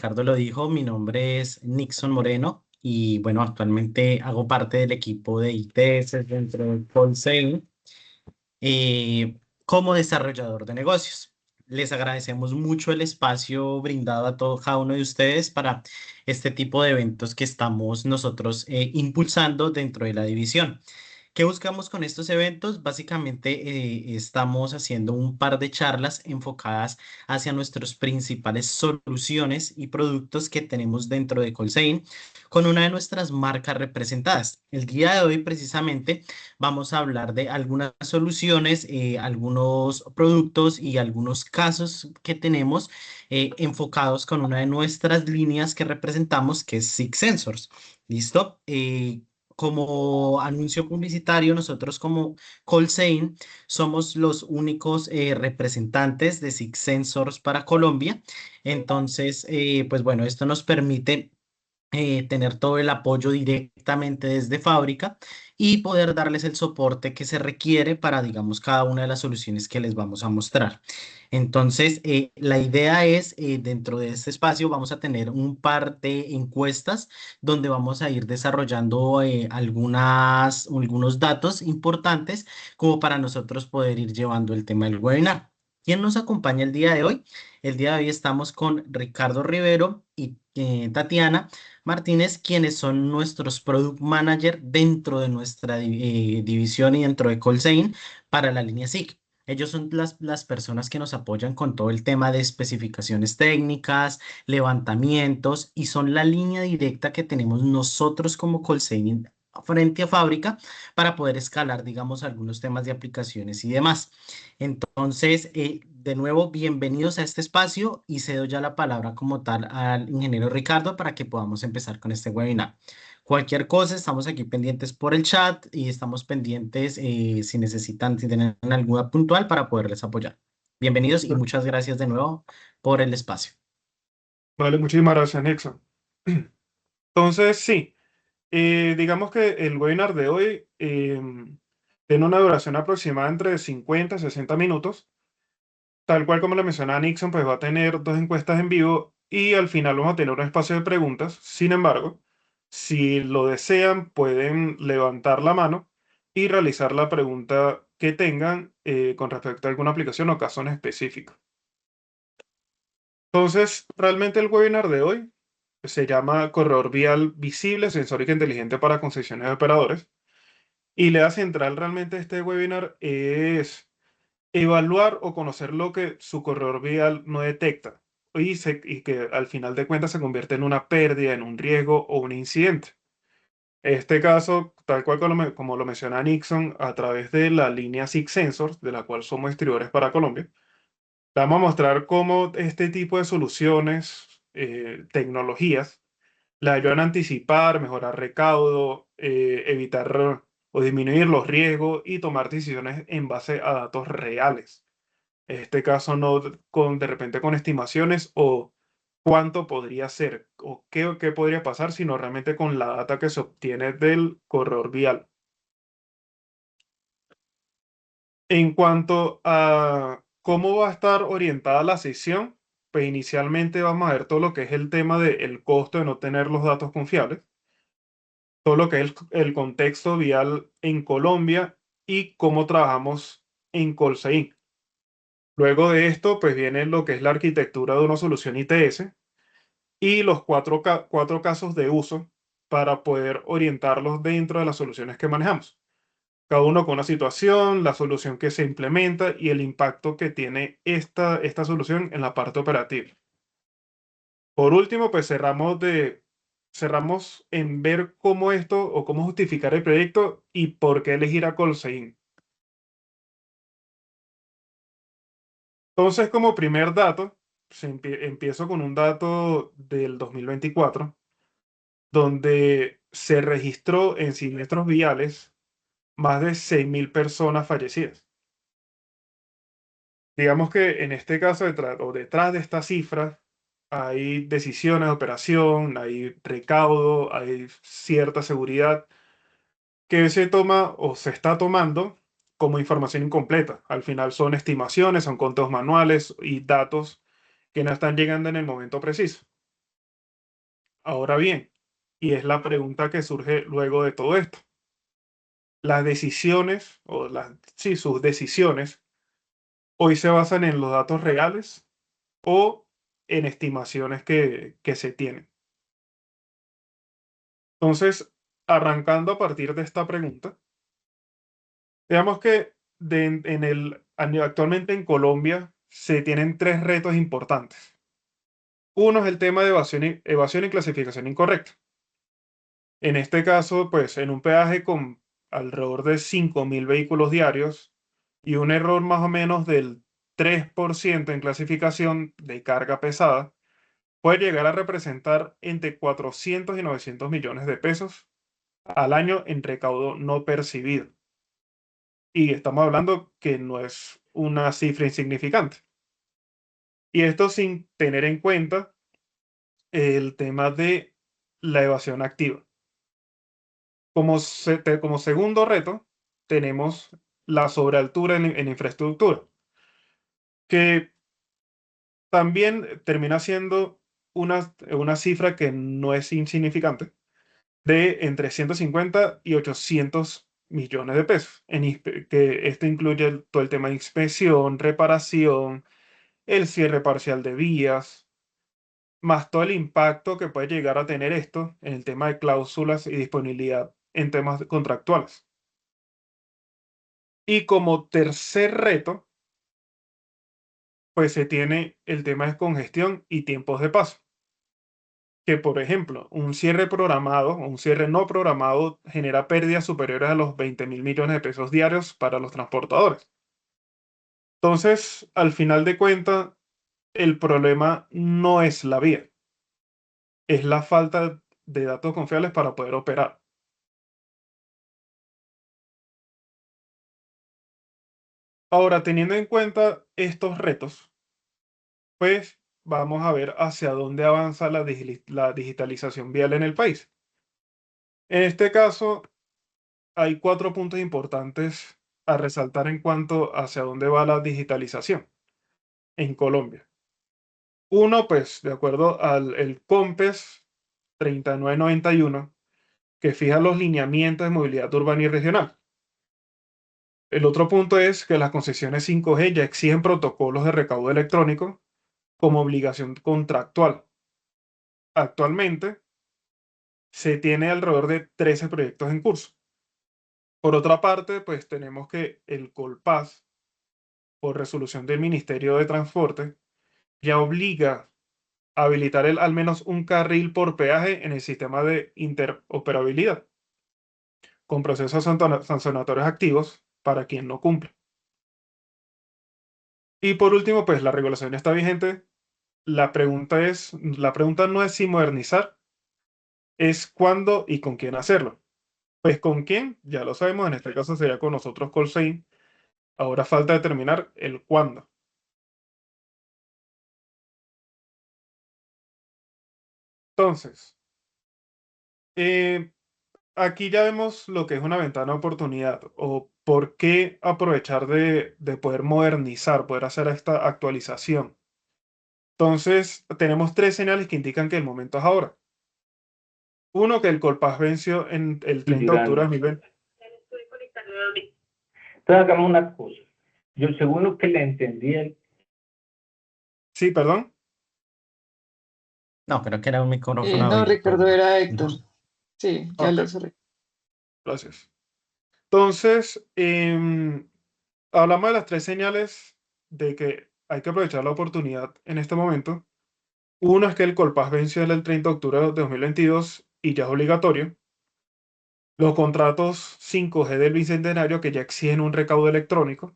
Ricardo lo dijo, mi nombre es Nixon Moreno y bueno, actualmente hago parte del equipo de ITS dentro de Colsale como desarrollador de negocios. Les agradecemos mucho el espacio brindado a todo cada uno de ustedes para este tipo de eventos que estamos nosotros impulsando dentro de la división. ¿Qué buscamos con estos eventos? Básicamente estamos haciendo un par de charlas enfocadas hacia nuestras principales soluciones y productos que tenemos dentro de Colsein con una de nuestras marcas representadas. El día de hoy precisamente vamos a hablar de algunas soluciones, algunos productos y algunos casos que tenemos enfocados con una de nuestras líneas que representamos, que es Six Sensors. ¿Listo? Como anuncio publicitario, nosotros como Colsane somos los únicos representantes de Six Sensors para Colombia. Entonces, pues bueno, esto nos permite tener todo el apoyo directamente desde fábrica y poder darles el soporte que se requiere para, digamos, cada una de las soluciones que les vamos a mostrar. Entonces, la idea es, dentro de este espacio, vamos a tener un par de encuestas donde vamos a ir desarrollando algunos datos importantes como para nosotros poder ir llevando el tema del webinar. ¿Quién nos acompaña el día de hoy? El día de hoy estamos con Ricardo Rivero y Tatiana Martínez, quienes son nuestros product manager dentro de nuestra división y dentro de Colsane para la línea SIG. Ellos son las personas que nos apoyan con todo el tema de especificaciones técnicas, levantamientos y son la línea directa que tenemos nosotros como Colsane frente a fábrica para poder escalar, digamos, algunos temas de aplicaciones y demás. Entonces, de nuevo, bienvenidos a este espacio y cedo ya la palabra como tal al ingeniero Ricardo para que podamos empezar con este webinar. Cualquier cosa, estamos aquí pendientes por el chat y estamos pendientes si necesitan, si tienen alguna puntual para poderles apoyar. Bienvenidos y muchas gracias de nuevo por el espacio. Vale, muchísimas gracias, Nixon. Entonces, sí, digamos que el webinar de hoy tiene una duración aproximada entre 50 y 60 minutos. Tal cual como le mencionaba Nixon, pues va a tener dos encuestas en vivo y al final vamos a tener un espacio de preguntas. Sin embargo, si lo desean, pueden levantar la mano y realizar la pregunta que tengan con respecto a alguna aplicación o caso en específico. Entonces, realmente el webinar de hoy se llama Corredor Vial Visible, Sensórica Inteligente para Concesiones de Operadores. Y la idea central realmente de este webinar es evaluar o conocer lo que su corredor vial no detecta y que al final de cuentas se convierte en una pérdida, en un riesgo o un incidente. En este caso, tal cual como lo menciona Nixon, a través de la línea Six Sensors, de la cual somos distribuidores para Colombia, vamos a mostrar cómo este tipo de soluciones, tecnologías, le ayudan a anticipar, mejorar recaudo, evitar o disminuir los riesgos y tomar decisiones en base a datos reales. En este caso, no con, de repente con estimaciones o cuánto podría ser o qué podría pasar, sino realmente con la data que se obtiene del corredor vial. En cuanto a cómo va a estar orientada la sesión, pues inicialmente vamos a ver todo lo que es el tema del costo de no tener los datos confiables, todo lo que es el contexto vial en Colombia y cómo trabajamos en Colsein. Luego de esto, pues viene lo que es la arquitectura de una solución ITS y los cuatro casos de uso para poder orientarlos dentro de las soluciones que manejamos. Cada uno con una situación, la solución que se implementa y el impacto que tiene esta solución en la parte operativa. Por último, pues cerramos en ver cómo esto o cómo justificar el proyecto y por qué elegir a Colsein. Entonces, como primer dato, empiezo con un dato del 2024, donde se registró en siniestros viales más de 6.000 personas fallecidas. Digamos que en este caso, detrás de estas cifras, hay decisiones de operación, hay recaudo, hay cierta seguridad que se toma o se está tomando como información incompleta. Al final son estimaciones, son conteos manuales y datos que no están llegando en el momento preciso. Ahora bien, y es la pregunta que surge luego de todo esto, las decisiones, sí, sus decisiones, hoy se basan en los datos reales o en estimaciones que se tienen. Entonces, arrancando a partir de esta pregunta, digamos que actualmente en Colombia se tienen tres retos importantes. Uno es el tema de evasión y clasificación incorrecta. En este caso, pues en un peaje con alrededor de 5.000 vehículos diarios y un error más o menos del 3% en clasificación de carga pesada, puede llegar a representar entre 400 y 900 millones de pesos al año en recaudo no percibido. Y estamos hablando que no es una cifra insignificante. Y esto sin tener en cuenta el tema de la evasión activa. Como segundo reto, tenemos la sobrealtura en infraestructura, que también termina siendo una cifra que no es insignificante, de entre 150 y 800 millones de pesos, que esto incluye todo el tema de inspección, reparación, el cierre parcial de vías, más todo el impacto que puede llegar a tener esto en el tema de cláusulas y disponibilidad en temas contractuales. Y como tercer reto, pues se tiene el tema de congestión y tiempos de paso. Que, por ejemplo, un cierre programado o un cierre no programado genera pérdidas superiores a los 20.000 millones de pesos diarios para los transportadores. Entonces, al final de cuentas, el problema no es la vía, es la falta de datos confiables para poder operar. Ahora, teniendo en cuenta estos retos, pues vamos a ver hacia dónde avanza la digitalización vial en el país. En este caso, hay cuatro puntos importantes a resaltar en cuanto hacia dónde va la digitalización en Colombia. Uno, pues, de acuerdo al el COMPES 3991, que fija los lineamientos de movilidad urbana y regional. El otro punto es que las concesiones 5G ya exigen protocolos de recaudo electrónico como obligación contractual. Actualmente se tiene alrededor de 13 proyectos en curso. Por otra parte, pues tenemos que el Colpaz, por resolución del Ministerio de Transporte, ya obliga a habilitar al menos un carril por peaje en el sistema de interoperabilidad, con procesos sancionatorios activos para quien no cumple. Y por último, pues la regulación está vigente. La pregunta no es si modernizar, es cuándo y con quién hacerlo. Pues con quién, ya lo sabemos, en este caso sería con nosotros Colsein. Ahora falta determinar el cuándo. Entonces, eh, aquí ya vemos lo que es una ventana de oportunidad o por qué aprovechar de poder modernizar, poder hacer esta actualización. Entonces, tenemos tres señales que indican que el momento es ahora. Uno, que el Colpás venció en el 30 de octubre de Llorando. 2020. Entonces hagamos una cosa. Yo según lo que le entendí, Sí, perdón. No, creo que era un micrófono No, abierto. Ricardo, era Héctor. Entonces, Sí, ya Ok, lo cerré. gracias. Entonces, hablamos de las tres señales de que hay que aprovechar la oportunidad en este momento. Uno es que el Colpás venció el 30 de octubre de 2022 y ya es obligatorio. Los contratos 5G del Bicentenario que ya exigen un recaudo electrónico.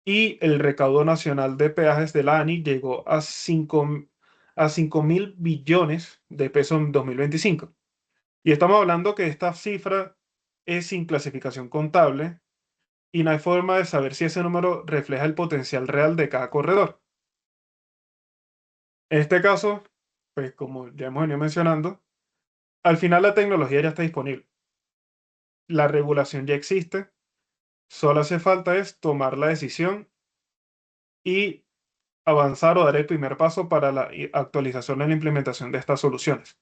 Y el recaudo nacional de peajes de la ANI llegó a 5.000 billones de pesos en 2025. Y estamos hablando que esta cifra es sin clasificación contable y no hay forma de saber si ese número refleja el potencial real de cada corredor. En este caso, pues como ya hemos venido mencionando, al final la tecnología ya está disponible. La regulación ya existe, solo hace falta es tomar la decisión y avanzar o dar el primer paso para la actualización y la implementación de estas soluciones.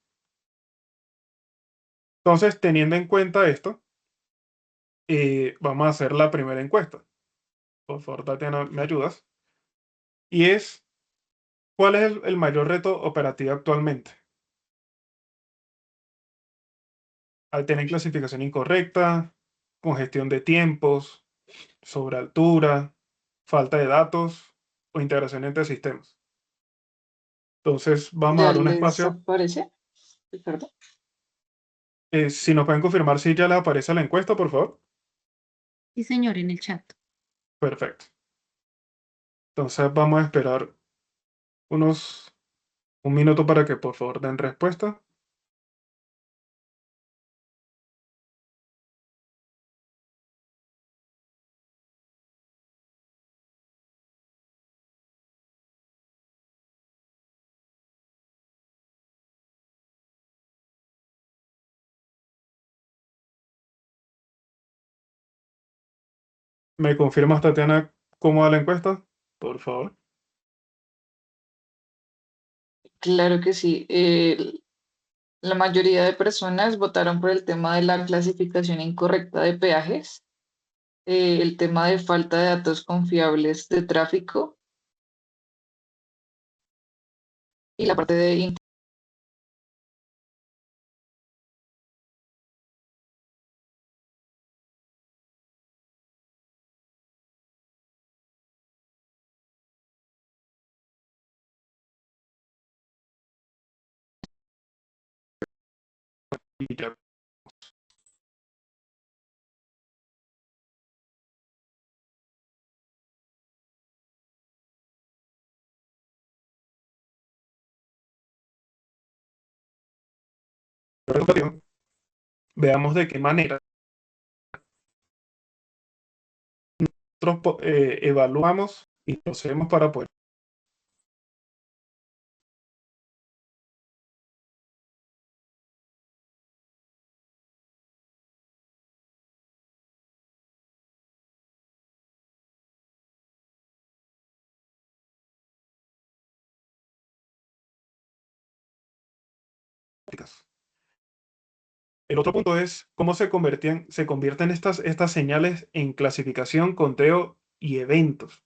Entonces, teniendo en cuenta esto, vamos a hacer la primera encuesta. Por favor, Tatiana, ¿me ayudas? Y es, ¿cuál es el mayor reto operativo actualmente? Al tener clasificación incorrecta, congestión de tiempos, sobre altura, falta de datos o integración entre sistemas. Entonces, vamos a ¿Ya dar un les espacio. aparece, Ricardo? Si nos pueden confirmar si ya les aparece la encuesta, por favor. Sí, señor, en el chat. Perfecto. Entonces, vamos a esperar un minuto para que por favor den respuesta. ¿Me confirmas, Tatiana, cómo va la encuesta? Por favor. Claro que sí. La mayoría de personas votaron por el tema de la clasificación incorrecta de peajes, el tema de falta de datos confiables de tráfico y la parte de Y ya. Veamos de qué manera nosotros evaluamos y procedemos para poder. El otro punto es cómo se convierten estas señales en clasificación, conteo y eventos.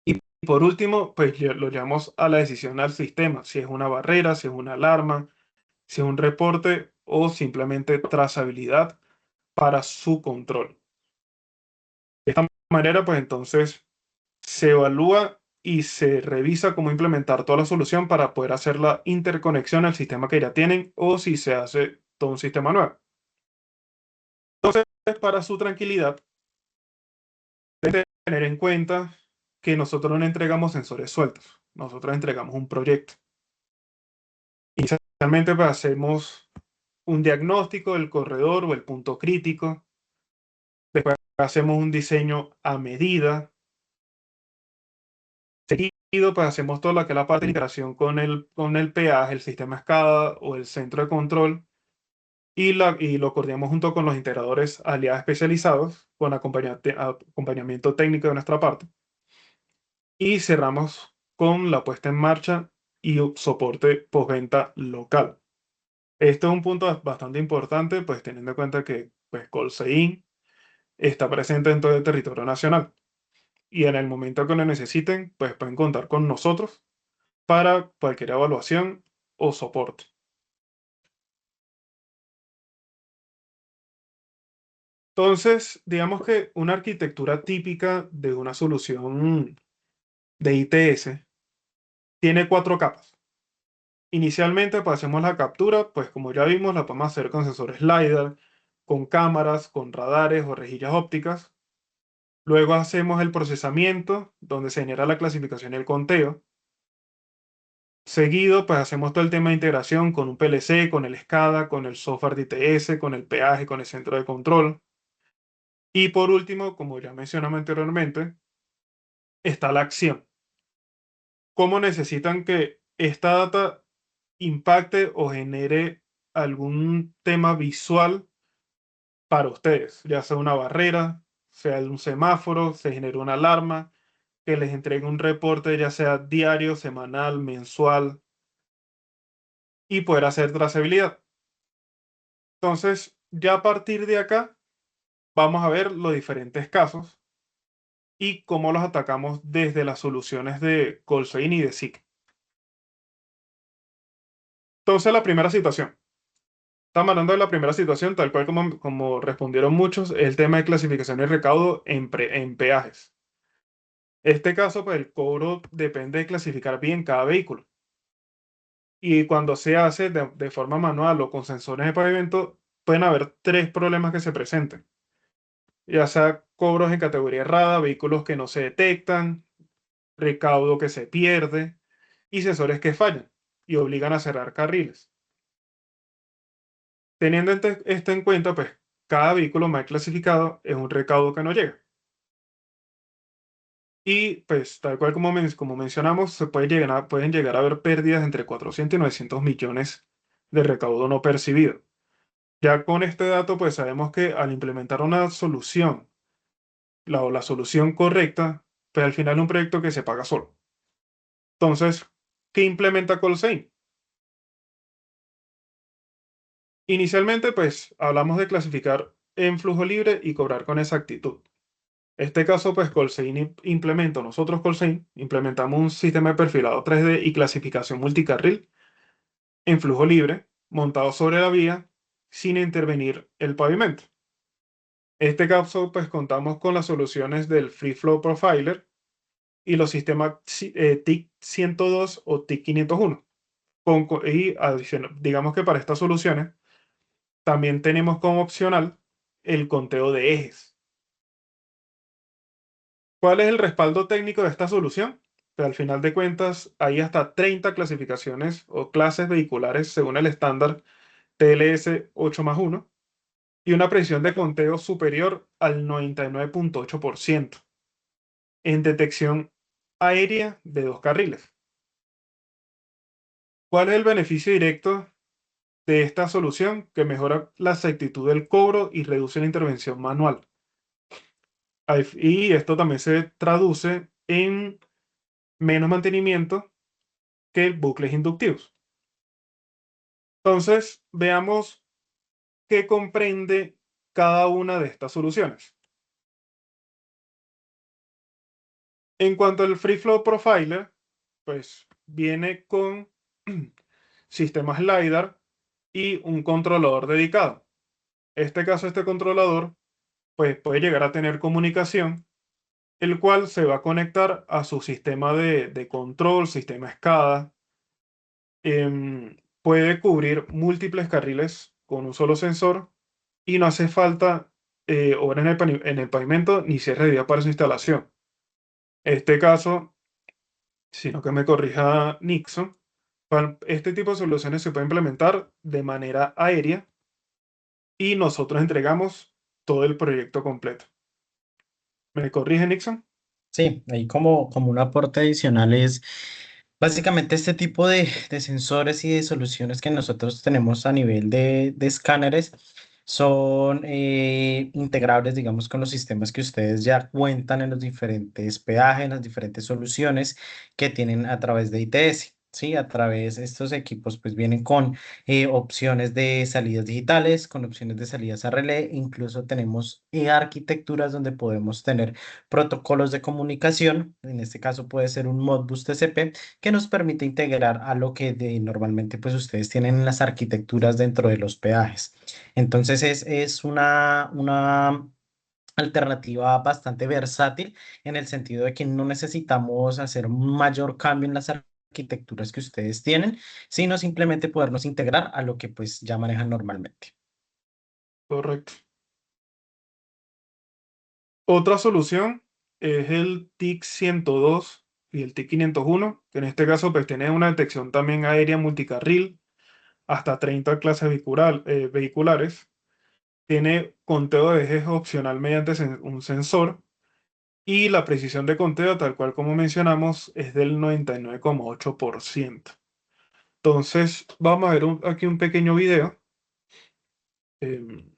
Y por último, pues lo llamamos a la decisión al sistema, si es una barrera, si es una alarma, si es un reporte o simplemente trazabilidad para su control. De esta manera, pues entonces se evalúa y se revisa cómo implementar toda la solución para poder hacer la interconexión al sistema que ya tienen o si se hace todo un sistema nuevo. Entonces, para su tranquilidad, deben tener en cuenta que nosotros no entregamos sensores sueltos, nosotros entregamos un proyecto. Inicialmente, pues, hacemos un diagnóstico del corredor o el punto crítico, después hacemos un diseño a medida, seguido, pues hacemos toda la que es la parte de integración con el peaje, el sistema SCADA o el centro de control, y lo coordinamos junto con los integradores aliados especializados con acompañamiento técnico de nuestra parte. Y cerramos con la puesta en marcha y soporte postventa local. Esto es un punto bastante importante, pues teniendo en cuenta que pues, Colsein está presente en todo el territorio nacional. Y en el momento que lo necesiten, pues pueden contar con nosotros para cualquier evaluación o soporte. Entonces, digamos que una arquitectura típica de una solución de ITS tiene 4 capas. Inicialmente, pues hacemos la captura, pues como ya vimos, la podemos hacer con sensores LiDAR, con cámaras, con radares o rejillas ópticas. Luego hacemos el procesamiento, donde se genera la clasificación y el conteo. Seguido, pues hacemos todo el tema de integración con un PLC, con el SCADA, con el software de ITS, con el peaje, con el centro de control. Y por último, como ya mencionamos anteriormente, está la acción. ¿Cómo necesitan que esta data impacte o genere algún tema visual para ustedes? Ya sea una barrera, sea un semáforo, se genera una alarma, que les entregue un reporte ya sea diario, semanal, mensual y poder hacer trazabilidad. Entonces, ya a partir de acá, vamos a ver los diferentes casos y cómo los atacamos desde las soluciones de Colsain y de SIG. Entonces, la primera situación. Estamos hablando de la primera situación, tal cual como respondieron muchos, es el tema de clasificación y recaudo en peajes. Este caso, pues el cobro depende de clasificar bien cada vehículo. Y cuando se hace de forma manual o con sensores de pavimento, pueden haber tres problemas que se presenten. Ya sea cobros en categoría errada, vehículos que no se detectan, recaudo que se pierde y sensores que fallan y obligan a cerrar carriles. Teniendo esto en cuenta, pues cada vehículo mal clasificado es un recaudo que no llega. Y pues tal cual como mencionamos, pueden llegar a haber pérdidas entre 400 y 900 millones de recaudo no percibido. Ya con este dato, pues sabemos que al implementar una solución, la solución correcta, pues al final es un proyecto que se paga solo. Entonces, ¿qué implementa Colsane? Inicialmente, pues hablamos de clasificar en flujo libre y cobrar con exactitud. Este caso, pues nosotros Colsane implementamos un sistema de perfilado 3D y clasificación multicarril en flujo libre, montado sobre la vía, sin intervenir el pavimento. Este caso, pues contamos con las soluciones del Free Flow Profiler y los sistemas TIC 102 o TIC 501. Digamos que para estas soluciones también tenemos como opcional el conteo de ejes. ¿Cuál es el respaldo técnico de esta solución? Pues al final de cuentas, hay hasta 30 clasificaciones o clases vehiculares según el estándar TLS 8+1 y una precisión de conteo superior al 99,8% en detección aérea de dos carriles. ¿Cuál es el beneficio directo de esta solución? Que mejora la exactitud del cobro y reduce la intervención manual. Y esto también se traduce en menos mantenimiento que bucles inductivos. Entonces, veamos qué comprende cada una de estas soluciones. En cuanto al Free Flow Profiler, pues viene con sistemas LiDAR y un controlador dedicado. Este controlador pues, puede llegar a tener comunicación, el cual se va a conectar a su sistema de control, sistema SCADA. Puede cubrir múltiples carriles con un solo sensor y no hace falta obra en el pavimento ni cierre de vía para su instalación. Este caso, sino que me corrija Nixon, este tipo de soluciones se puede implementar de manera aérea y nosotros entregamos todo el proyecto completo. ¿Me corrige Nixon? Sí, ahí como un aporte adicional es básicamente este tipo de sensores y de soluciones que nosotros tenemos a nivel de escáneres son integrables, digamos, con los sistemas que ustedes ya cuentan en los diferentes peajes, en las diferentes soluciones que tienen a través de ITS. Sí, a través de estos equipos pues vienen con opciones de salidas digitales, con opciones de salidas a relé, incluso tenemos arquitecturas donde podemos tener protocolos de comunicación, en este caso puede ser un Modbus TCP, que nos permite integrar a lo que normalmente pues ustedes tienen en las arquitecturas dentro de los peajes. Entonces es una alternativa bastante versátil en el sentido de que no necesitamos hacer un mayor cambio en las arquitecturas que ustedes tienen, sino simplemente podernos integrar a lo que pues ya manejan normalmente. Correcto. Otra solución es el TIC 102 y el TIC 501, que en este caso pues tiene una detección también aérea multicarril, hasta 30 clases vehiculares. Tiene conteo de ejes opcional mediante un sensor y la precisión de conteo, tal cual como mencionamos, es del 99,8%. Entonces, vamos a ver aquí un pequeño video. em,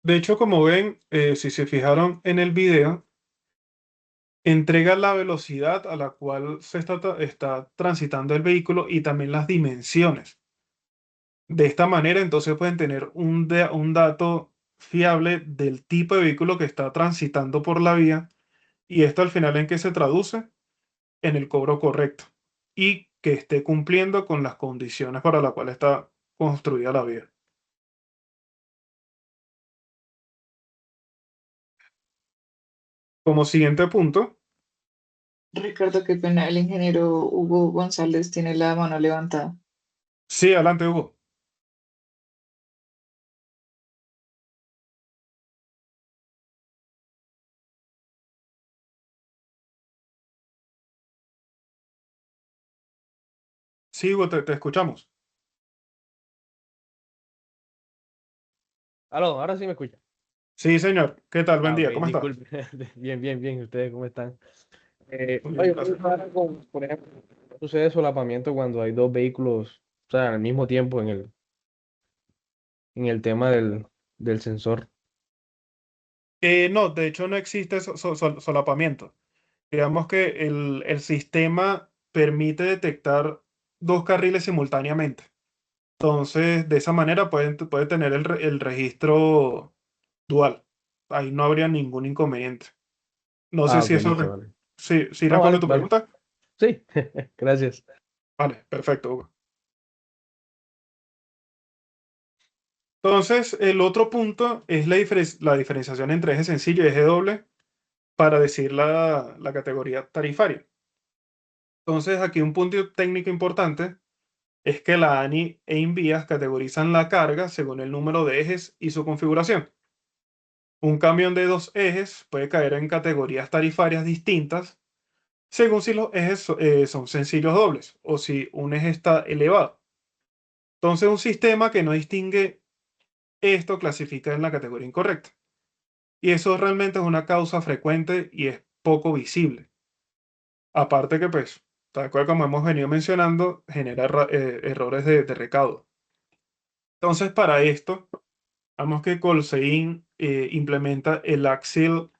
De hecho, como ven, si se fijaron en el video, entrega la velocidad a la cual está transitando el vehículo y también las dimensiones. De esta manera, entonces pueden tener un dato fiable del tipo de vehículo que está transitando por la vía y esto al final en qué se traduce en el cobro correcto y que esté cumpliendo con las condiciones para las cuales está construida la vía. Como siguiente punto, Ricardo, qué pena, el ingeniero Hugo González tiene la mano levantada. sí, adelante, Hugo. Sí, Hugo, te escuchamos. Aló, ahora sí me escucha. Sí, señor. ¿Qué tal? Buen Ah, ok, día. ¿Cómo está? disculpe. Bien, bien, bien. ¿Ustedes cómo están? Muy bien, Oye, gracias. por ejemplo, sucede solapamiento cuando hay dos vehículos, o sea, al mismo tiempo en el tema del sensor. No, de hecho no existe solapamiento. Digamos que el sistema permite detectar dos carriles simultáneamente. Entonces, de esa manera puede tener el registro dual. Ahí no habría ningún inconveniente. No sé Ah, si ok, eso listo, vale. sí No, responde vale, tu vale. pregunta. Sí, gracias. Vale, perfecto, Hugo. Entonces, el otro punto es la diferenciación entre eje sencillo y eje doble para decir la categoría tarifaria. Entonces, aquí un punto técnico importante es que la ANI e Invías categorizan la carga según el número de ejes y su configuración. Un camión de dos ejes puede caer en categorías tarifarias distintas según si los ejes son sencillos dobles o si un eje está elevado. Entonces, un sistema que no distingue esto clasifica en la categoría incorrecta. Y eso realmente es una causa frecuente y es poco visible. Aparte que, pues, tal cual como hemos venido mencionando, genera errores de recaudo. Entonces, para esto, vamos que Colsein implementa el Axle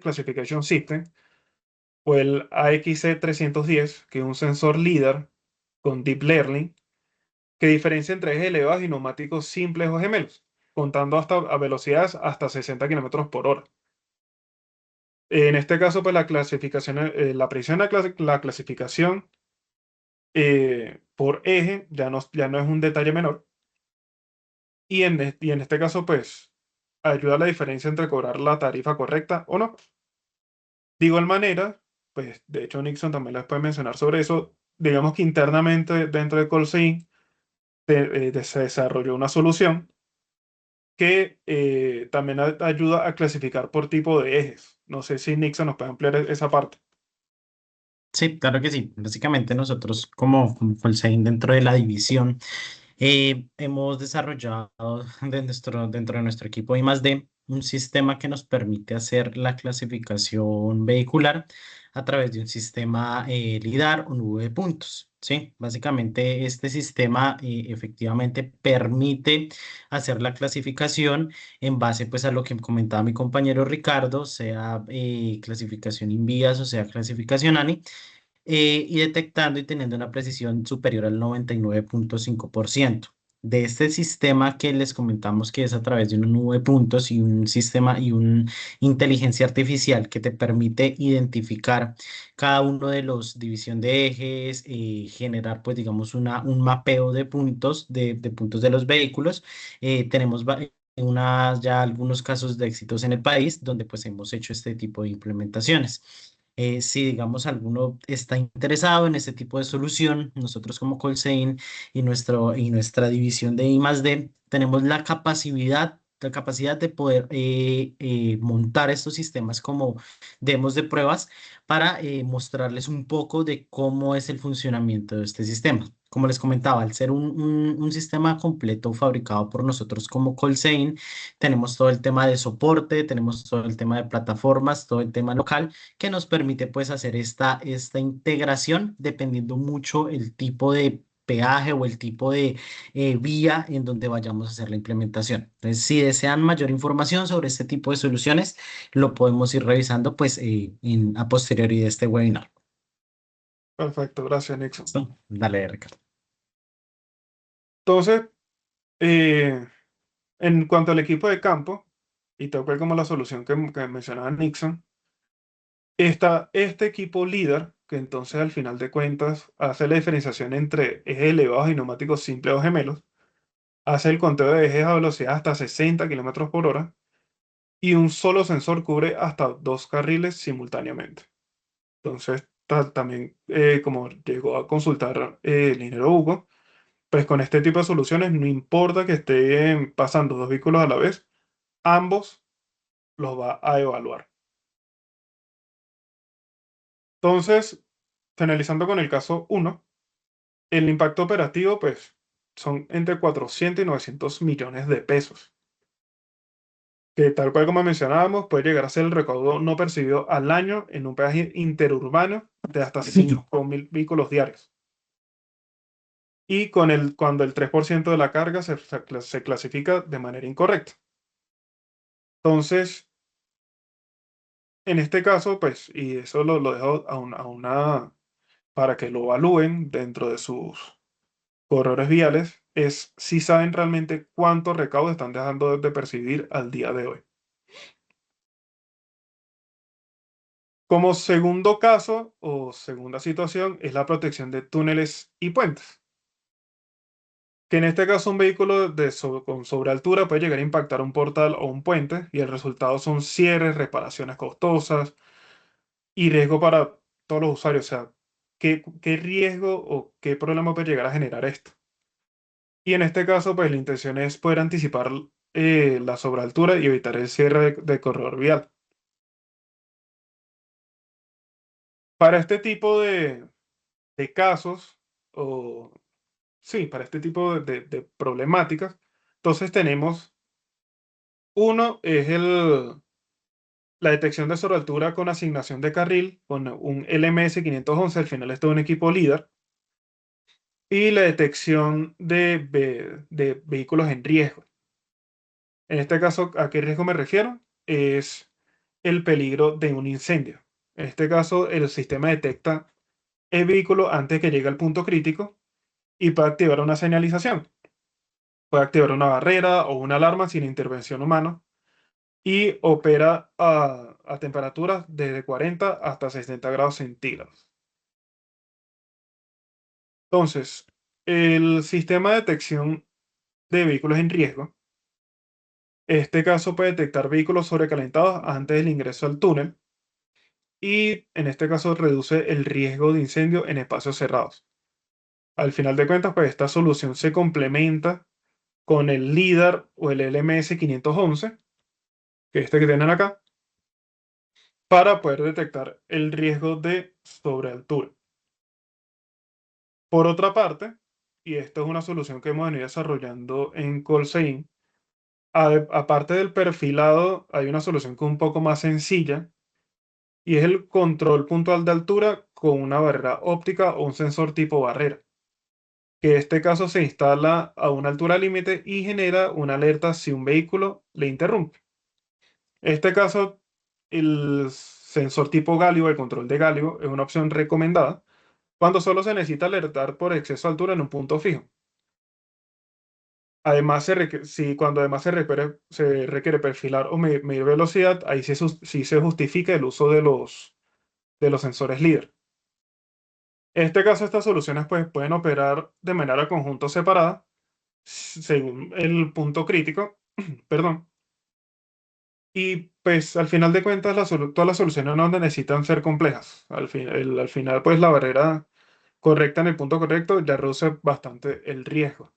Classification System o el AXC310, que es un sensor líder con Deep Learning que diferencia entre ejes elevados y neumáticos simples o gemelos, contando hasta a velocidades hasta 60 kilómetros por hora. En este caso, pues la clasificación, la precisión de la clasificación por eje ya no es un detalle menor. Y en este caso, pues ayuda a la diferencia entre cobrar la tarifa correcta o no. De igual manera, pues de hecho Nixon también les puede mencionar sobre eso. Digamos que internamente dentro de Colsein se desarrolló una solución que también ayuda a clasificar por tipo de ejes. No sé si Nixon nos puede ampliar esa parte. Sí, claro que sí. Básicamente nosotros como Colsein dentro de la división hemos desarrollado dentro de nuestro equipo I+D un sistema que nos permite hacer la clasificación vehicular a través de un sistema LIDAR o nube de puntos. Sí, básicamente este sistema efectivamente permite hacer la clasificación en base pues a lo que comentaba mi compañero Ricardo, sea clasificación INVIAS o sea clasificación ANI y detectando y teniendo una precisión superior al 99,5%. De este sistema que les comentamos que es a través de una nube de puntos y un sistema y una inteligencia artificial que te permite identificar cada uno de los división de ejes, generar pues digamos un mapeo de puntos, de puntos de los vehículos. Tenemos ya algunos casos de éxitos en el país donde pues hemos hecho este tipo de implementaciones. Si, digamos, alguno está interesado en este tipo de solución, nosotros como Colsein y nuestra división de I+D tenemos la capacidad de poder montar estos sistemas como demos de pruebas para mostrarles un poco de cómo es el funcionamiento de este sistema. Como les comentaba, al ser un sistema completo fabricado por nosotros como Colsein, tenemos todo el tema de soporte, tenemos todo el tema de plataformas, todo el tema local que nos permite pues hacer esta integración dependiendo mucho el tipo peaje o el tipo de vía en donde vayamos a hacer la implementación. Entonces, si desean mayor información sobre este tipo de soluciones, lo podemos ir revisando pues a posteriori de este webinar. Perfecto, gracias, Nixon. ¿Listo? Dale, Ricardo. Entonces, eh, en cuanto al equipo de campo, y tal cual como la solución que mencionaba Nixon, está este equipo líder, que entonces al final de cuentas hace la diferenciación entre ejes elevados y neumáticos simples o gemelos, hace el conteo de ejes a velocidad hasta 60 kilómetros por hora, y un solo sensor cubre hasta 2 carriles simultáneamente. Entonces, también, como llegó a consultar el ingeniero Hugo, pues con este tipo de soluciones no importa que estén pasando 2 vehículos a la vez, ambos los va a evaluar. Entonces, finalizando con el caso 1, el impacto operativo pues son entre 400 y 900 millones de pesos, que tal cual como mencionábamos puede llegar a ser el recaudo no percibido al año en un peaje interurbano de hasta 5.000 vehículos diarios. Y cuando el 3% de la carga se clasifica de manera incorrecta. Entonces, en este caso, pues, y eso lo dejo para que lo evalúen dentro de sus corredores viales, es si saben realmente cuánto recaudo están dejando de percibir al día de hoy. Como segundo caso o segunda situación es la protección de túneles y puentes, que en este caso un vehículo con sobrealtura puede llegar a impactar un portal o un puente y el resultado son cierres, reparaciones costosas y riesgo para todos los usuarios. O sea, ¿qué riesgo o qué problema puede llegar a generar esto? Y en este caso, pues la intención es poder anticipar la sobrealtura y evitar el cierre de corredor vial. Para este tipo de casos, o sí, para este tipo de problemáticas, entonces tenemos uno, es la detección de sobrealtura con asignación de carril, con un LMS 511, al final esto es un equipo líder, y la detección de vehículos en riesgo. En este caso, ¿a qué riesgo me refiero? Es el peligro de un incendio. En este caso, el sistema detecta el vehículo antes que llegue al punto crítico y puede activar una señalización. Puede activar una barrera o una alarma sin intervención humana y opera a temperaturas desde 40 hasta 60 grados centígrados. Entonces, el sistema de detección de vehículos en riesgo, este caso puede detectar vehículos sobrecalentados antes del ingreso al túnel y en este caso reduce el riesgo de incendio en espacios cerrados. Al final de cuentas, pues esta solución se complementa con el LIDAR o el LMS 511, que es este que tienen acá, para poder detectar el riesgo de sobrealtura. Por otra parte, y esta es una solución que hemos venido desarrollando en Colsein, aparte del perfilado, hay una solución que es un poco más sencilla y es el control puntual de altura con una barrera óptica o un sensor tipo barrera, que en este caso se instala a una altura límite y genera una alerta si un vehículo le interrumpe. En este caso, el sensor tipo Galio, el control de Galio, es una opción recomendada cuando solo se necesita alertar por exceso de altura en un punto fijo. Además, cuando además se requiere perfilar o medir velocidad, ahí sí se justifica el uso de los sensores líder. En este caso, estas soluciones pues, pueden operar de manera conjunto separada según el punto crítico, perdón. Y pues al final de cuentas, todas las soluciones no necesitan ser complejas. Al final, pues la barrera correcta en el punto correcto ya reduce bastante el riesgo.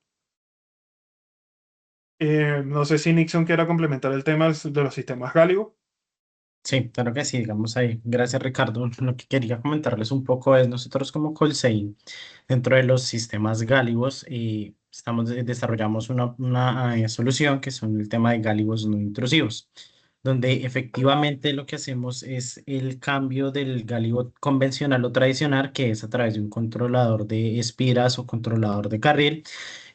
No sé si Nixon quiera complementar el tema de los sistemas Gálibo. Sí, claro que sí, digamos ahí. Gracias, Ricardo. Lo que quería comentarles un poco es nosotros como Colsein, dentro de los sistemas Gálibos, desarrollamos una solución que son el tema de Gálibos no intrusivos. donde efectivamente lo que hacemos es el cambio del gálibo convencional o tradicional, que es a través de un controlador de espiras o controlador de carril,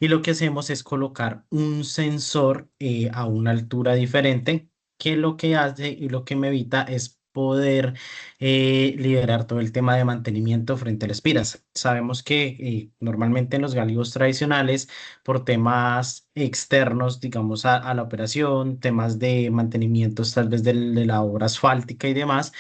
y lo que hacemos es colocar un sensor a una altura diferente, que lo que hace y lo que me evita es poder liberar todo el tema de mantenimiento frente a las espiras. Sabemos que normalmente en los gáligos tradicionales, por temas externos, digamos, a la operación, temas de mantenimientos tal vez de la obra asfáltica y demás,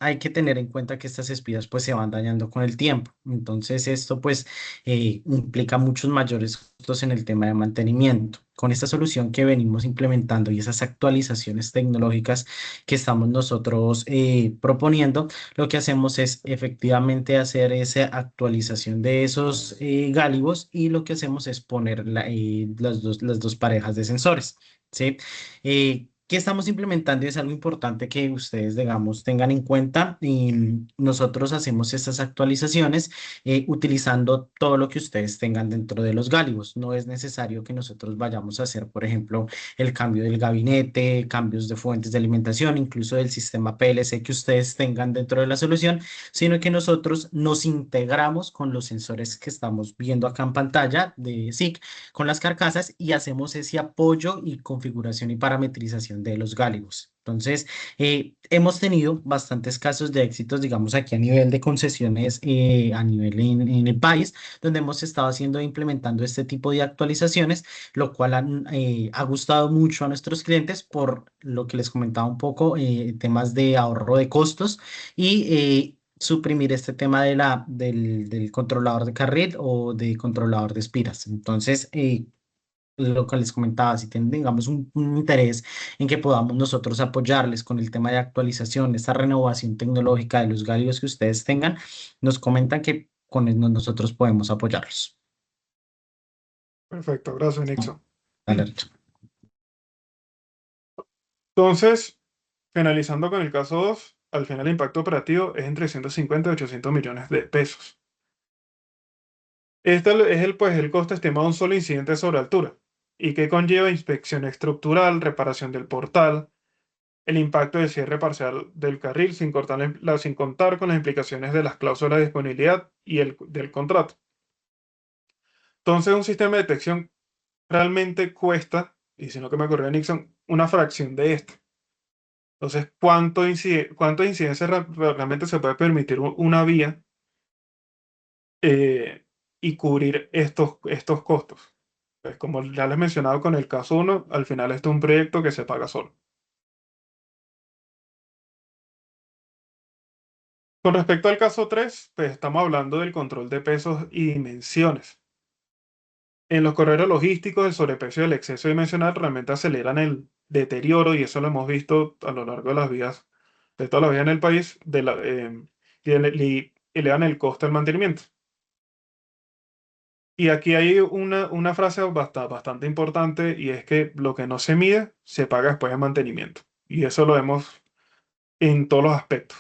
hay que tener en cuenta que estas espiras pues se van dañando con el tiempo. Entonces esto pues implica muchos mayores costos en el tema de mantenimiento. Con esta solución que venimos implementando y esas actualizaciones tecnológicas que estamos nosotros proponiendo, lo que hacemos es efectivamente hacer esa actualización de esos gálibos, y lo que hacemos es poner las dos parejas de sensores, ¿sí? ¿Qué estamos implementando? Es algo importante que ustedes, digamos, tengan en cuenta, y nosotros hacemos estas actualizaciones utilizando todo lo que ustedes tengan dentro de los gálibos. No es necesario que nosotros vayamos a hacer, por ejemplo, el cambio del gabinete, cambios de fuentes de alimentación, incluso del sistema PLC que ustedes tengan dentro de la solución, sino que nosotros nos integramos con los sensores que estamos viendo acá en pantalla de SIG, con las carcasas, y hacemos ese apoyo y configuración y parametrización de los gálibos. Entonces, hemos tenido bastantes casos de éxitos, digamos, aquí a nivel de concesiones, a nivel en el país, donde hemos estado haciendo e implementando este tipo de actualizaciones, lo cual ha gustado mucho a nuestros clientes por lo que les comentaba un poco, temas de ahorro de costos y suprimir este tema del controlador de carril o de controlador de espiras. Entonces, lo que les comentaba, si tengamos un interés en que podamos nosotros apoyarles con el tema de actualización, esta renovación tecnológica de los gallos que ustedes tengan, nos comentan que nosotros podemos apoyarlos. Perfecto, gracias, Nixon. Dale, Richard. Entonces, finalizando con el caso 2, al final el impacto operativo es entre 150 y 800 millones de pesos. Este es el costo estimado de un solo incidente sobre altura, y que conlleva inspección estructural, reparación del portal, el impacto del cierre parcial del carril, sin contar con las implicaciones de las cláusulas de disponibilidad y del contrato. Entonces, un sistema de detección realmente cuesta, y si no que me ocurrió Nixon, una fracción de esto. Entonces, ¿cuántos incidencias realmente se puede permitir una vía y cubrir estos costos? Pues como ya les he mencionado con el caso 1, al final esto es un proyecto que se paga solo. Con respecto al caso 3, pues estamos hablando del control de pesos y dimensiones. En los corredores logísticos, el sobrepeso y el exceso dimensional realmente aceleran el deterioro, y eso lo hemos visto a lo largo de las vías, de todas las vías en el país, y elevan el costo del mantenimiento. Y aquí hay una frase bastante importante, y es que lo que no se mide se paga después de mantenimiento. Y eso lo vemos en todos los aspectos.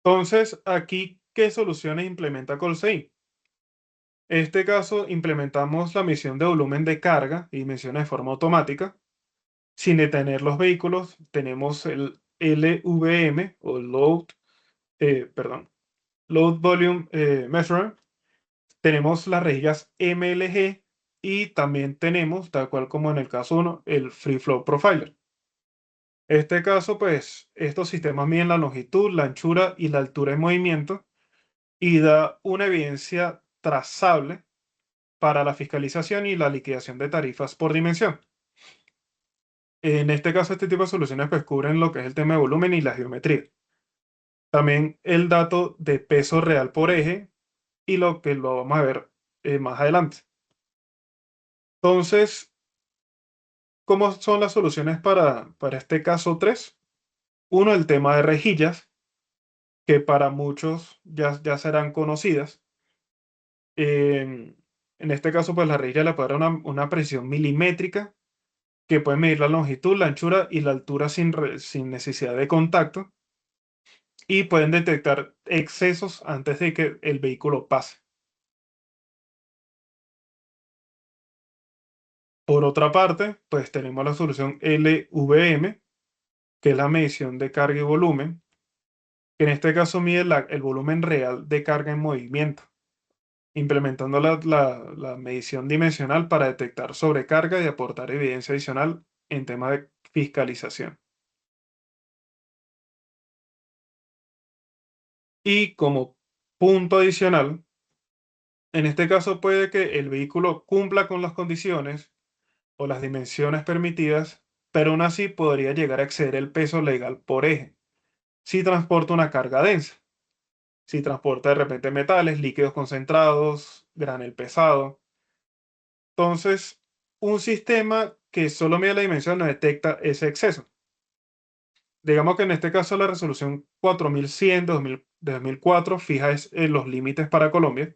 Entonces, aquí, ¿qué soluciones implementa Colsey? En este caso, implementamos la medición de volumen de carga y dimensiones de forma automática. Sin detener los vehículos, tenemos el LVM o Load Volume Measurer. Tenemos las rejillas MLG, y también tenemos, tal cual como en el caso 1, el Free Flow Profiler. En este caso, pues, estos sistemas miden la longitud, la anchura y la altura en movimiento, y da una evidencia trazable para la fiscalización y la liquidación de tarifas por dimensión. En este caso, este tipo de soluciones pues cubren lo que es el tema de volumen y la geometría. También el dato de peso real por eje, y lo que lo vamos a ver más adelante. Entonces, ¿cómo son las soluciones para este caso 3? Uno, el tema de rejillas, que para muchos ya serán conocidas. En este caso, pues la rejilla le puede dar una precisión milimétrica, que puede medir la longitud, la anchura y la altura sin necesidad de contacto, y pueden detectar excesos antes de que el vehículo pase. Por otra parte, pues tenemos la solución LVM, que es la medición de carga y volumen, que en este caso mide el volumen real de carga en movimiento, implementando la medición dimensional para detectar sobrecarga y aportar evidencia adicional en temas de fiscalización. Y como punto adicional, en este caso puede que el vehículo cumpla con las condiciones o las dimensiones permitidas, pero aún así podría llegar a exceder el peso legal por eje si transporta una carga densa, si transporta de repente metales, líquidos concentrados, granel pesado. Entonces, un sistema que solo mide la dimensión no detecta ese exceso. Digamos que en este caso la resolución 4100 de 2004 fija los límites para Colombia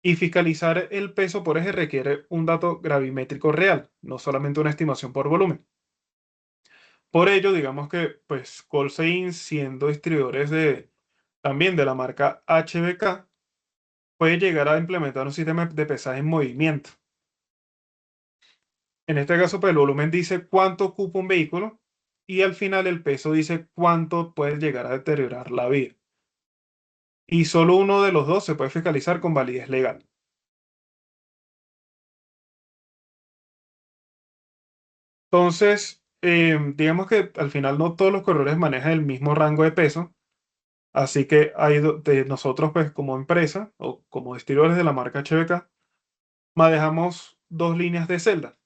y fiscalizar el peso por eje requiere un dato gravimétrico real, no solamente una estimación por volumen. Por ello, digamos que pues Colsein, siendo distribuidores también de la marca HBK, puede llegar a implementar un sistema de pesaje en movimiento. En este caso, pues el volumen dice cuánto ocupa un vehículo y al final el peso dice cuánto puede llegar a deteriorar la vía. Y solo uno de los dos se puede fiscalizar con validez legal. Entonces, digamos que al final no todos los corredores manejan el mismo rango de peso, así que nosotros, pues como empresa o como distribuidores de la marca HBK, manejamos dos líneas de celda,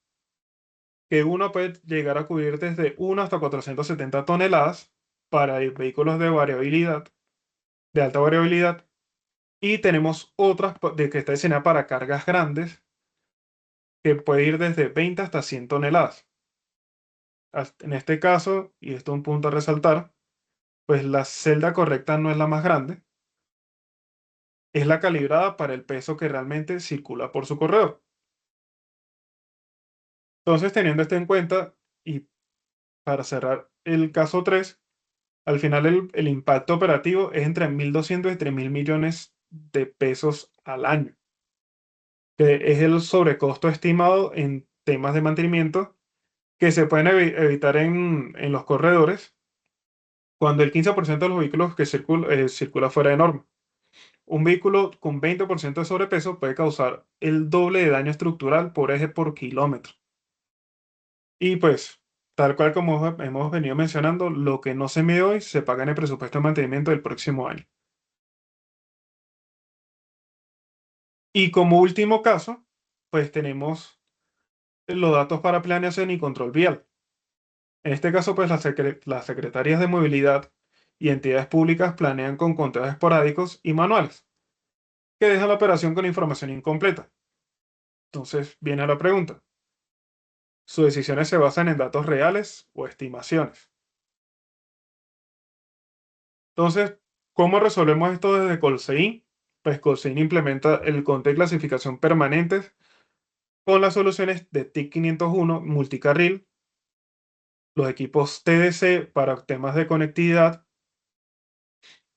que una puede llegar a cubrir desde 1 hasta 470 toneladas para vehículos de variabilidad, de alta variabilidad, y tenemos otras que está diseñada para cargas grandes, que puede ir desde 20 hasta 100 toneladas. En este caso, y esto es un punto a resaltar, pues la celda correcta no es la más grande, es la calibrada para el peso que realmente circula por su corredor. Entonces, teniendo esto en cuenta, y para cerrar el caso 3, al final el impacto operativo es entre 1.200 y 3.000 millones de pesos al año, que es el sobrecosto estimado en temas de mantenimiento que se pueden evitar en los corredores cuando el 15% de los vehículos que circula fuera de norma. Un vehículo con 20% de sobrepeso puede causar el doble de daño estructural por eje por kilómetro. Y pues, tal cual como hemos venido mencionando, lo que no se mide hoy se paga en el presupuesto de mantenimiento del próximo año. Y como último caso, pues tenemos los datos para planeación y control vial. En este caso, pues las secretarías de movilidad y entidades públicas planean con conteos esporádicos y manuales, que dejan la operación con información incompleta. Entonces, viene la pregunta. ¿Sus decisiones se basan en datos reales o estimaciones? Entonces, ¿cómo resolvemos esto desde Colsein? Pues Colsein implementa el conteo de clasificación permanentes con las soluciones de TIC 501 multicarril, los equipos TDC para temas de conectividad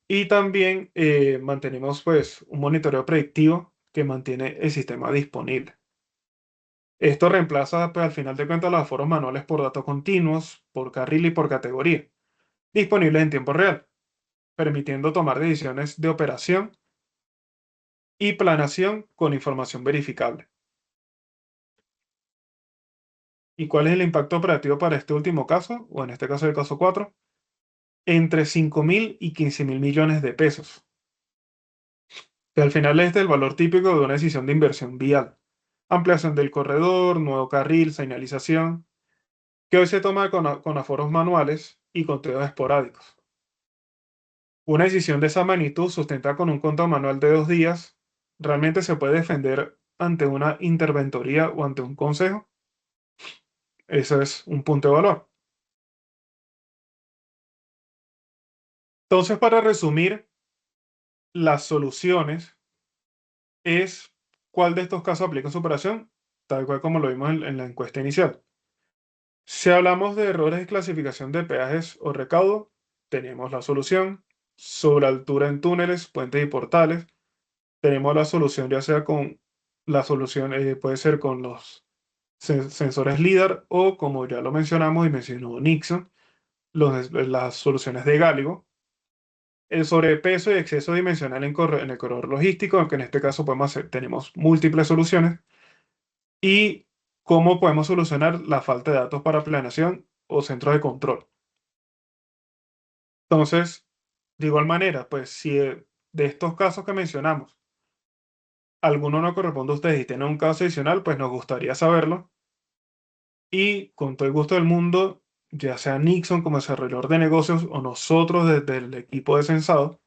y también mantenemos pues un monitoreo predictivo que mantiene el sistema disponible. Esto reemplaza pues al final de cuentas los aforos manuales por datos continuos, por carril y por categoría, disponibles en tiempo real, permitiendo tomar decisiones de operación y planeación con información verificable. ¿Y cuál es el impacto operativo para este último caso, o en este caso el caso 4? Entre 5.000 y 15.000 millones de pesos, que al final es el valor típico de una decisión de inversión vial. Ampliación del corredor, nuevo carril, señalización, que hoy se toma con aforos manuales y conteos esporádicos. Una decisión de esa magnitud sustentada con un conteo manual de 2 días, ¿realmente se puede defender ante una interventoría o ante un consejo? Eso es un punto de valor. Entonces, para resumir, las soluciones es cuál de estos casos aplica su operación, tal cual como lo vimos en la encuesta inicial. Si hablamos de errores de clasificación de peajes o recaudo, tenemos la solución. Sobre altura en túneles, puentes y portales, tenemos la solución ya sea con la solución, puede ser con los sensores LIDAR o, como ya lo mencionamos y mencionó Nixon, las soluciones de Gáligo. El sobrepeso y exceso dimensional en el corredor logístico, aunque en este caso tenemos múltiples soluciones. Y cómo podemos solucionar la falta de datos para planeación o centros de control. Entonces, de igual manera, pues si de estos casos que mencionamos, alguno no corresponde a ustedes y tienen un caso adicional, pues nos gustaría saberlo. Y con todo el gusto del mundo, ya sea Nixon como desarrollador de negocios o nosotros desde el equipo de Sensado,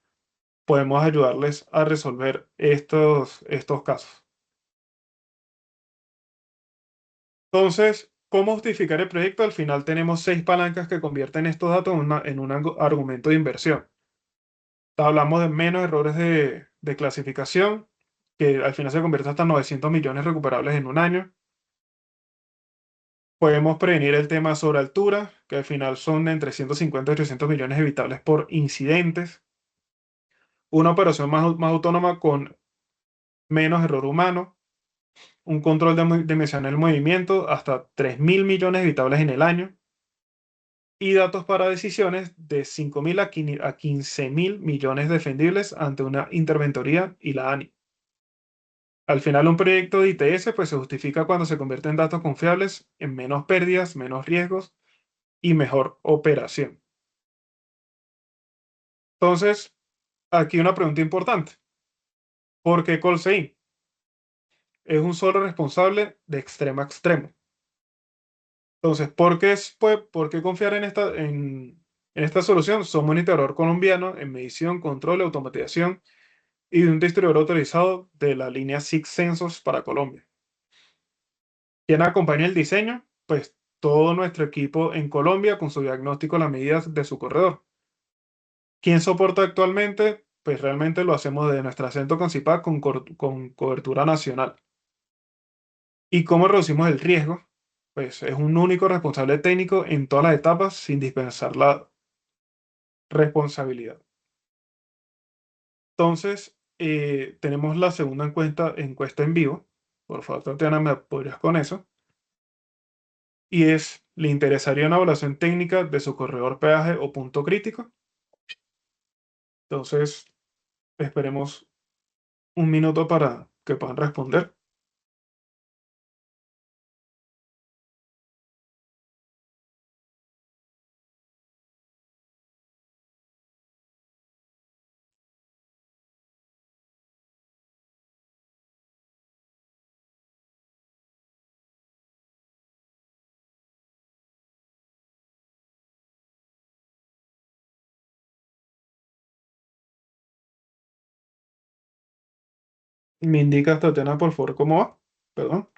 podemos ayudarles a resolver estos casos. Entonces, ¿cómo justificar el proyecto? Al final tenemos 6 palancas que convierten estos datos en un argumento de inversión. Hablamos de menos errores de clasificación, que al final se convierte hasta 900 millones recuperables en un año. Podemos prevenir el tema sobre altura, que al final son entre 150 y 800 millones evitables por incidentes. Una operación más autónoma con menos error humano. Un control dimensional del movimiento, hasta 3.000 millones evitables en el año. Y datos para decisiones de 5.000 a 15.000 millones defendibles ante una interventoría y la ANI. Al final, un proyecto de ITS pues, se justifica cuando se convierte en datos confiables, en menos pérdidas, menos riesgos y mejor operación. Entonces, aquí una pregunta importante. ¿Por qué Colsein? Es un solo responsable de extremo a extremo. Entonces, ¿por qué confiar en esta solución? Somos un integrador colombiano en medición, control y automatización y de un distribuidor autorizado de la línea Six Sensors para Colombia. ¿Quién acompaña el diseño? Pues todo nuestro equipo en Colombia con su diagnóstico de las medidas de su corredor. ¿Quién soporta actualmente? Pues realmente lo hacemos desde nuestra centro principal con cobertura nacional. ¿Y cómo reducimos el riesgo? Pues es un único responsable técnico en todas las etapas sin dispensar la responsabilidad. Entonces, tenemos la segunda encuesta en vivo. Por favor, Tatiana, ¿me apoyas con eso? Y ¿le interesaría una evaluación técnica de su corredor peaje o punto crítico? Entonces, esperemos un minuto para que puedan responder. Me indica, Tatiana, por favor, cómo va. Perdón.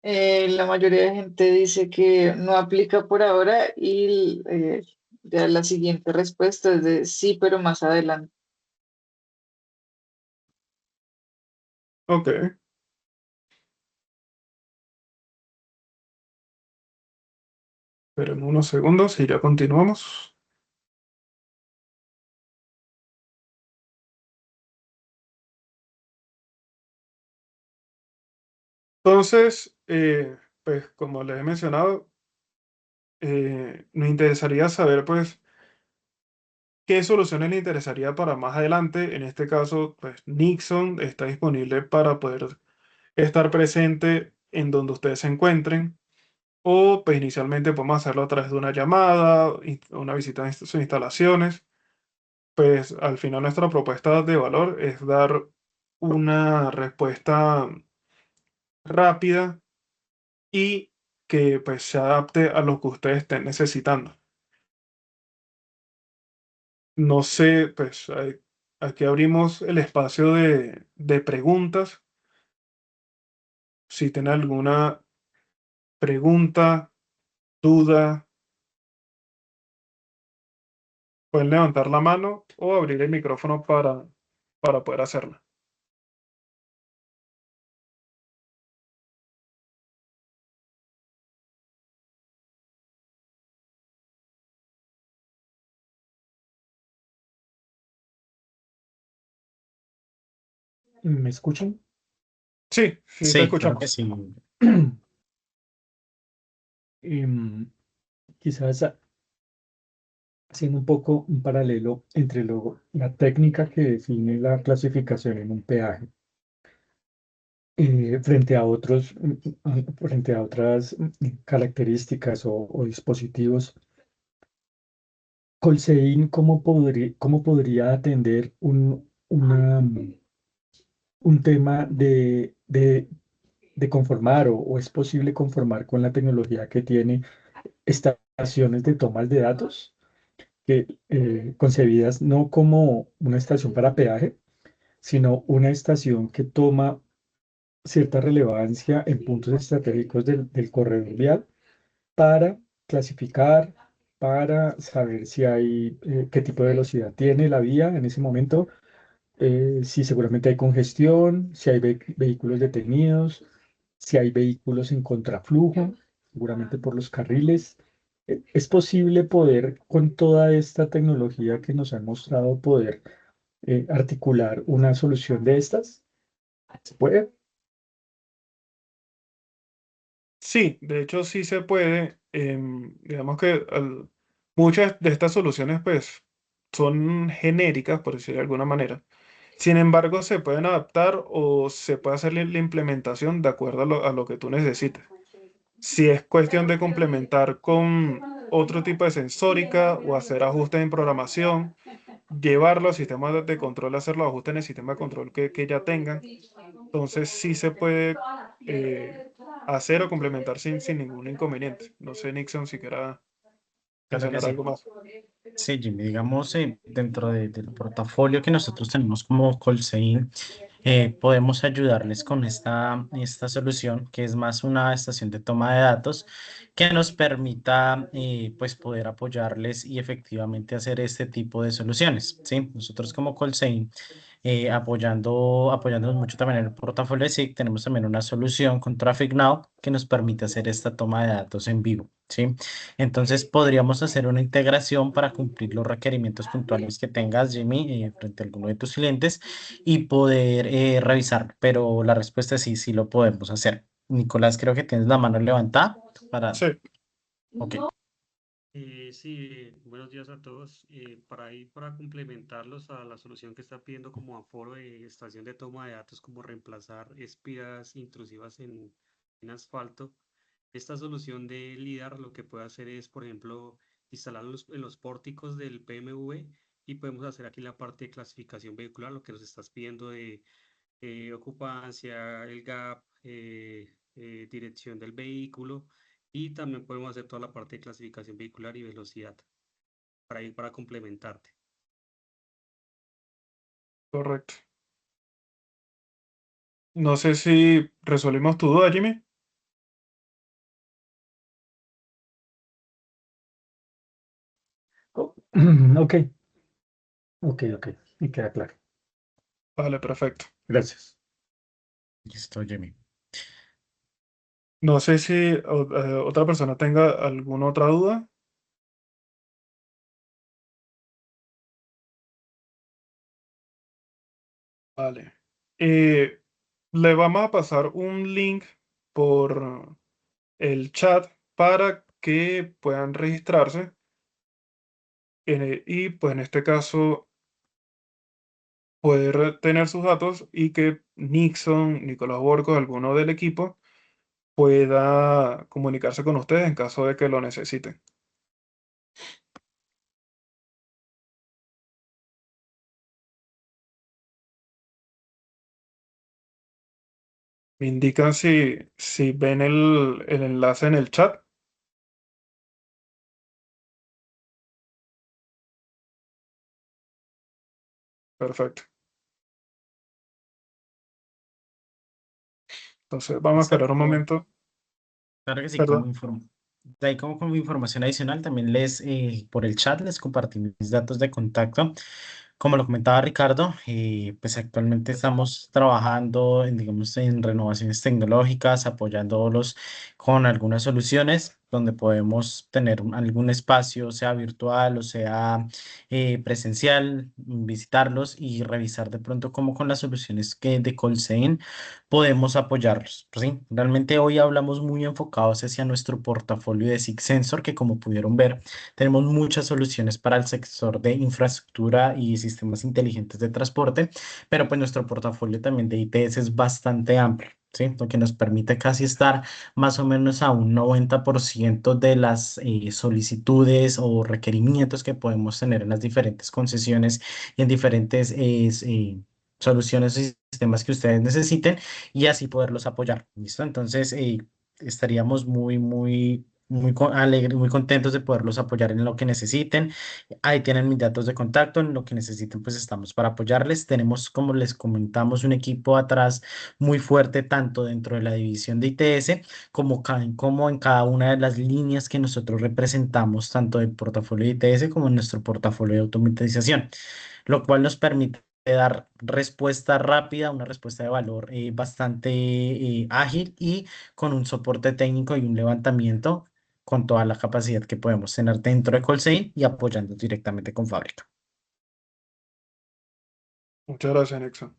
La mayoría de gente dice que no aplica por ahora y ya la siguiente respuesta es de sí, pero más adelante. Ok. Esperen unos segundos y ya continuamos. Entonces, pues como les he mencionado, nos interesaría saber, pues, qué soluciones le interesaría para más adelante. En este caso, pues, Nixon está disponible para poder estar presente en donde ustedes se encuentren. O, pues, inicialmente podemos hacerlo a través de una llamada, una visita a sus instalaciones. Pues, al final nuestra propuesta de valor es dar una respuesta rápida y que pues se adapte a lo que ustedes estén necesitando. No sé, pues aquí abrimos el espacio de preguntas. Si tienen alguna pregunta, duda, pueden levantar la mano o abrir el micrófono para poder hacerla. ¿Me escuchan? Sí, sí, te Sí, claro que escuchamos. sí. Em, quizás haciendo un poco un paralelo entre la técnica que define la clasificación en un peaje frente a frente a otras características o dispositivos. Colsein, cómo podría atender un tema de conformar o es posible conformar con la tecnología que tiene estaciones de tomas de datos que concebidas no como una estación para peaje, sino una estación que toma cierta relevancia en puntos estratégicos del corredor vial para clasificar, para saber si hay, qué tipo de velocidad tiene la vía en ese momento, si seguramente hay congestión, si hay vehículos detenidos, si hay vehículos en contraflujo, seguramente por los carriles. ¿Es posible poder, con toda esta tecnología que nos han mostrado, poder articular una solución de estas? ¿Se puede? Sí, de hecho sí se puede. Digamos que muchas de estas soluciones pues son genéricas, por decirlo de alguna manera. Sin embargo, se pueden adaptar o se puede hacer la implementación de acuerdo a lo que tú necesites. Si es cuestión de complementar con otro tipo de sensórica o hacer ajustes en programación, llevarlo al sistema de control, hacer los ajustes en el sistema de control que ya tengan. Entonces sí se puede hacer o complementar sin ningún inconveniente. No sé, Nixon, si quiera Claro que mencionar sí. algo más. Sí, Jimmy, digamos, dentro del portafolio que nosotros tenemos como Colsein, podemos ayudarles con esta solución, que es más una estación de toma de datos, que nos permita pues poder apoyarles y efectivamente hacer este tipo de soluciones. ¿Sí? Nosotros como Colsein, apoyándonos mucho también en el portafolio de SIG, tenemos también una solución con Traffic Now que nos permite hacer esta toma de datos en vivo. ¿Sí? Entonces podríamos hacer una integración para cumplir los requerimientos puntuales que tengas, Jimmy, frente a alguno de tus clientes y poder revisar. Pero la respuesta es sí, sí lo podemos hacer. Nicolás, creo que tienes la mano levantada para... Sí, Ok, Sí, buenos días a todos. Para complementarlos a la solución que está pidiendo como aforo de estación de toma de datos, como reemplazar espiras intrusivas en asfalto, esta solución de LIDAR lo que puede hacer es, por ejemplo, instalarlos en los pórticos del PMV y podemos hacer aquí la parte de clasificación vehicular, lo que nos estás pidiendo de ocupancia, el gap, dirección del vehículo y también podemos hacer toda la parte de clasificación vehicular y velocidad para complementarte. correcto. No sé si resolvimos tu duda, Jimmy. Oh, ok, ok, me queda claro. Vale, perfecto. Gracias. listo, Jimmy. No sé si otra persona tenga alguna otra duda. Vale. Eh, Le vamos a pasar un link por el chat para que puedan registrarse. Y pues en este caso poder tener sus datos y que Nixon, Nicolás Borco, alguno del equipo pueda comunicarse con ustedes en caso de que lo necesiten. Me indican si ven el enlace en el chat. Perfecto. Entonces vamos a esperar un Exacto. momento. Claro que sí, Perdón. de ahí como información adicional, también por el chat les compartí mis datos de contacto. Como lo comentaba Ricardo, pues actualmente estamos trabajando en, digamos, en renovaciones tecnológicas, apoyándolos con algunas soluciones donde podemos tener algún espacio, sea virtual o sea presencial, visitarlos y revisar de pronto cómo con las soluciones que de Colsane podemos apoyarlos, ¿sí? Realmente hoy hablamos muy enfocados hacia nuestro portafolio de SIG Sensor, que como pudieron ver, tenemos muchas soluciones para el sector de infraestructura y sistemas inteligentes de transporte, pero pues nuestro portafolio también de ITS es bastante amplio. ¿Sí? Lo que nos permite casi estar más o menos a un 90% de las solicitudes o requerimientos que podemos tener en las diferentes concesiones y en diferentes soluciones y sistemas que ustedes necesiten y así poderlos apoyar. ¿Listo? Entonces, estaríamos muy alegres, muy contentos de poderlos apoyar en lo que necesiten. Ahí tienen mis datos de contacto, en lo que necesiten, pues estamos para apoyarles. Tenemos, como les comentamos, un equipo atrás muy fuerte, tanto dentro de la división de ITS como en cada una de las líneas que nosotros representamos, tanto del portafolio de ITS como en nuestro portafolio de automatización, lo cual nos permite dar respuesta rápida, una respuesta de valor bastante ágil y con un soporte técnico y un levantamiento con toda la capacidad que podemos tener dentro de Colsane y apoyando directamente con fábrica. Muchas gracias, Nexon.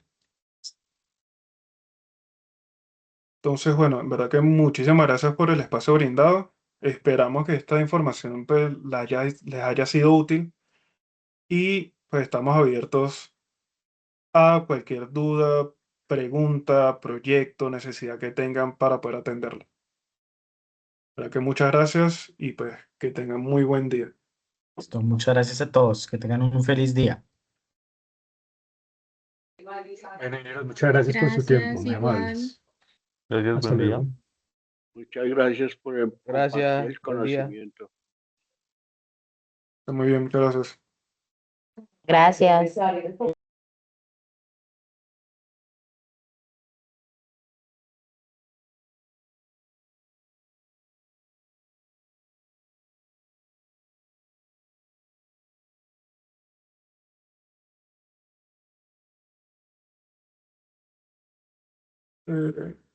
Entonces, bueno, en verdad que muchísimas gracias por el espacio brindado. Esperamos que esta información pues, les haya sido útil y pues estamos abiertos a cualquier duda, pregunta, proyecto, necesidad que tengan para poder atenderlo. Verdad que muchas gracias y pues que tengan muy buen día. Listo, muchas gracias a todos, que tengan un feliz día. Bueno, ingenieros, muchas gracias por su tiempo, Gracias, muy igual. amables. Gracias, Hasta buen día. luego. Muchas gracias por compartir Gracias, el buen día. conocimiento. Está muy bien, muchas gracias. Gracias. Eh,